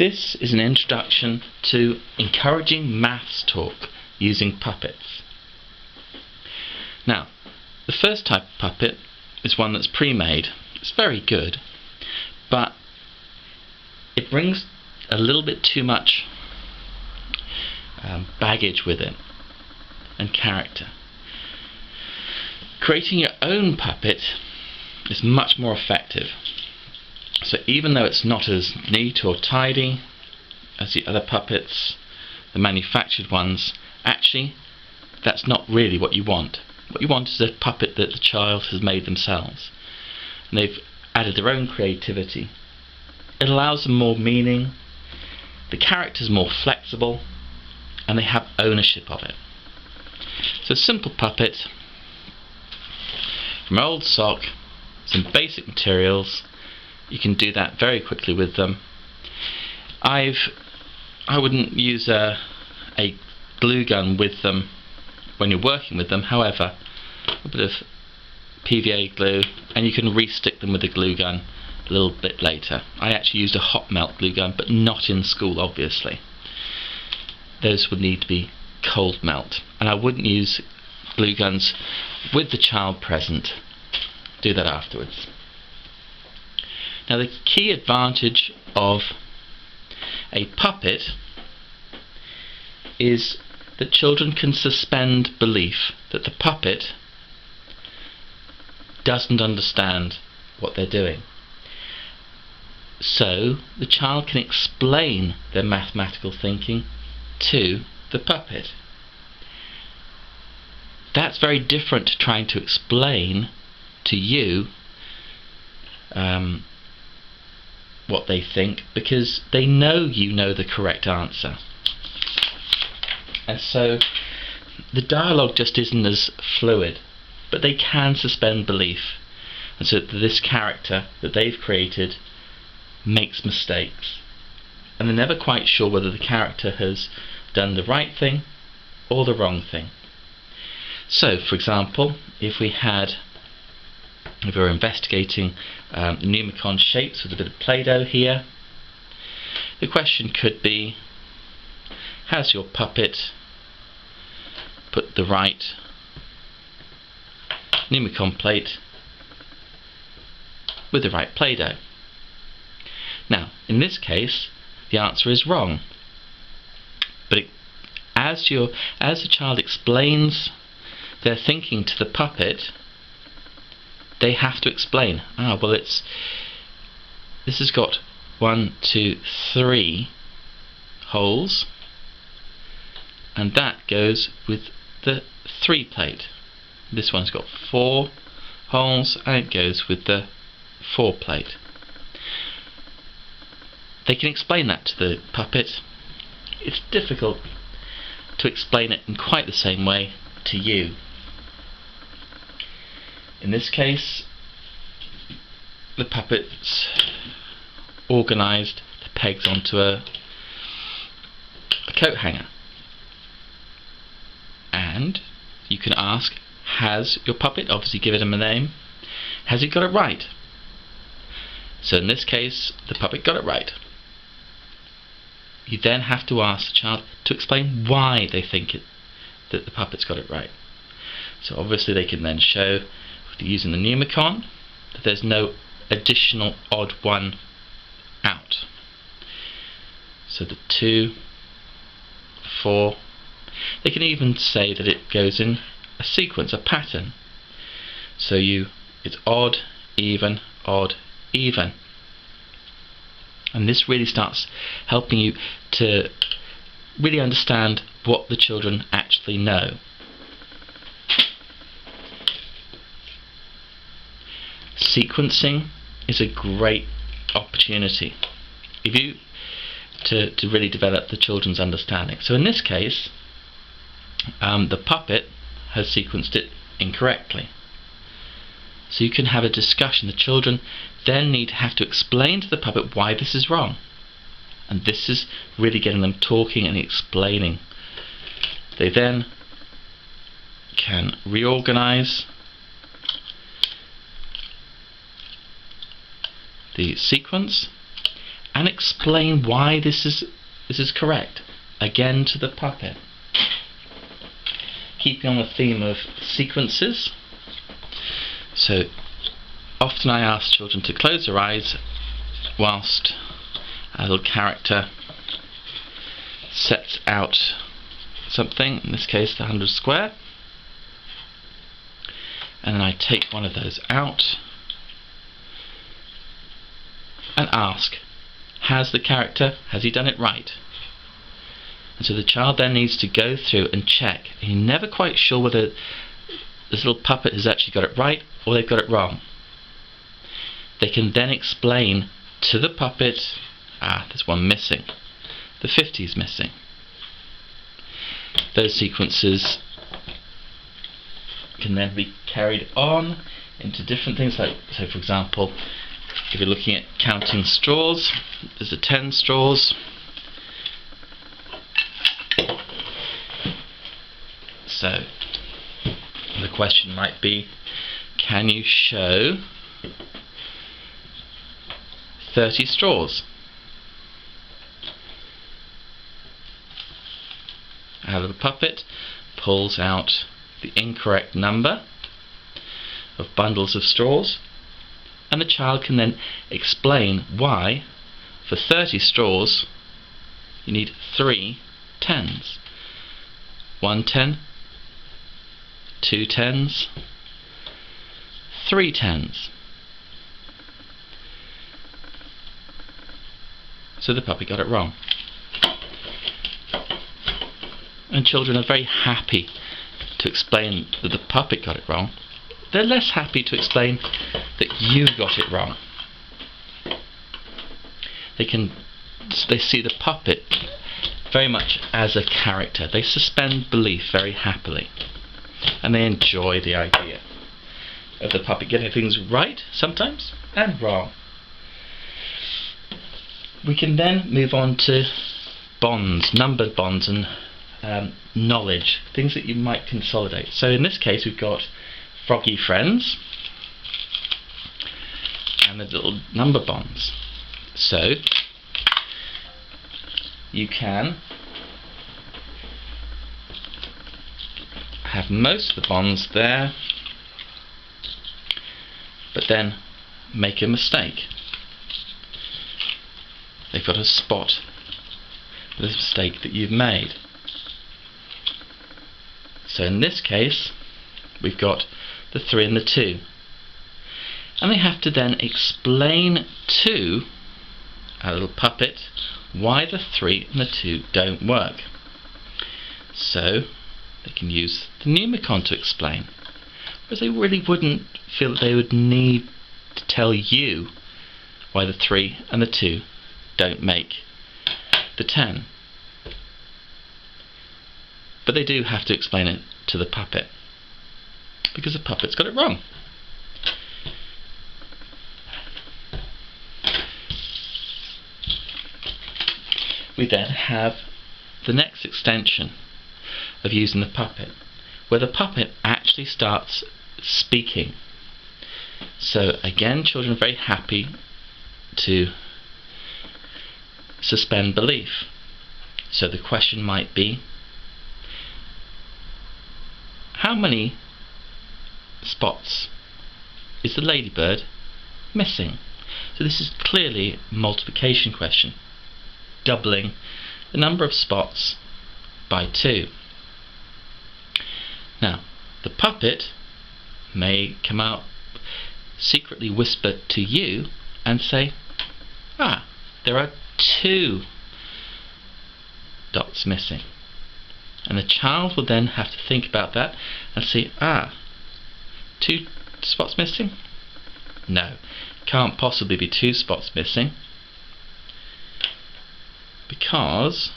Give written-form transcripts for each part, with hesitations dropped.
This is an introduction to encouraging maths talk using puppets. Now, the first type of puppet is one that's pre-made. It's very good, but it brings a little bit too much baggage with it and character. Creating your own puppet is much more effective. So even though it's not as neat or tidy as the other puppets, the manufactured ones, actually that's not really what you want. What you want is a puppet that the child has made themselves, and they've added their own creativity. It allows them more meaning, the character's more flexible, and they have ownership of it. So a simple puppet from an old sock, some basic materials. You can do that very quickly with them. I wouldn't use a glue gun with them when you're working with them. However, a bit of PVA glue, and you can re-stick them with a glue gun a little bit later. I actually used a hot melt glue gun, but not in school, obviously. Those would need to be cold melt, and I wouldn't use glue guns with the child present. Do that afterwards. Now, the key advantage of a puppet is that children can suspend belief that the puppet doesn't understand what they're doing. So the child can explain their mathematical thinking to the puppet. That's very different to trying to explain to you what they think, because they know you know the correct answer. And so the dialogue just isn't as fluid, but they can suspend belief. And so this character that they've created makes mistakes, and they're never quite sure whether the character has done the right thing or the wrong thing. So, for example, if we were investigating Numicon shapes with a bit of Play-Doh here, the question could be, has your puppet put the right Numicon plate with the right Play-Doh? Now, in this case, the answer is wrong. But as the child explains their thinking to the puppet, they have to explain. Well, this has got 1, 2, 3 holes, and that goes with the 3 plate. This one's got 4 holes, and it goes with the 4 plate. They can explain that to the puppet. It's difficult to explain it in quite the same way to you. In this case, the puppet's organised the pegs onto a coat hanger, and you can ask, has your puppet, obviously give it a name, has it got it right? So in this case, the puppet got it right. You then have to ask the child to explain why they think that the puppet's got it right. So obviously they can then show, using the Numicon, that there's no additional odd one out. So the 2, 4, they can even say that it goes in a sequence, a pattern. So it's odd, even, odd, even. And this really starts helping you to really understand what the children actually know. Sequencing is a great opportunity to really develop the children's understanding. So in this case, the puppet has sequenced it incorrectly. So you can have a discussion. The children then have to explain to the puppet why this is wrong. And this is really getting them talking and explaining. They then can reorganize the sequence and explain why this is correct, again to the puppet. Keeping on the theme of sequences, so often I ask children to close their eyes whilst a little character sets out something, in this case the 100 square, and then I take one of those out and ask, has he done it right? And so the child then needs to go through and check, and you're never quite sure whether this little puppet has actually got it right or they've got it wrong. They can then explain to the puppet, there's one missing, the 50 is missing. Those sequences can then be carried on into different things, like, so for example, if you're looking at counting straws, there's the 10 straws. So the question might be, can you show 30 straws? Out of the puppet pulls out the incorrect number of bundles of straws, and the child can then explain why for 30 straws you need 3 tens. 1 10, 2 tens, 3 tens. So the puppet got it wrong. And children are very happy to explain that the puppet got it wrong. They're less happy to explain that you got it wrong. They see the puppet very much as a character. They suspend belief very happily, and they enjoy the idea of the puppet getting things right sometimes and wrong. We can then move on to bonds, numbered bonds, and knowledge, things that you might consolidate. So in this case we've got froggy friends and the little number bonds. So you can have most of the bonds there, but then make a mistake. They've got a spot for this mistake that you've made. So in this case we've got the 3 and the 2, and they have to then explain to a little puppet why the 3 and the 2 don't work. So they can use the Mnemicon to explain, whereas they really wouldn't feel that they would need to tell you why the 3 and the 2 don't make the 10. But they do have to explain it to the puppet, because the puppet's got it wrong. We then have the next extension of using the puppet, where the puppet actually starts speaking. So again, children are very happy to suspend belief. So the question might be, how many spots is the ladybird missing? So this is clearly a multiplication question, doubling the number of spots by 2. Now the puppet may come out, secretly whisper to you and say, there are 2 dots missing. And the child will then have to think about that and see, 2 spots missing? No, can't possibly be 2 spots missing, because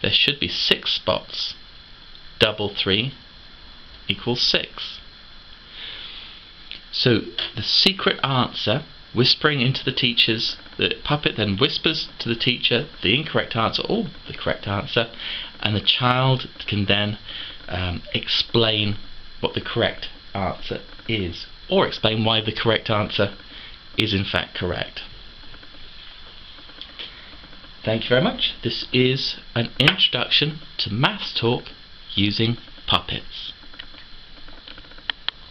there should be 6 spots. Double 3 equals 6. So the secret answer, whispering into the puppet then whispers to the teacher the incorrect answer or the correct answer, and the child can then explain what the correct answer is, or explain why the correct answer is in fact correct. Thank you very much. This is an introduction to maths talk using puppets.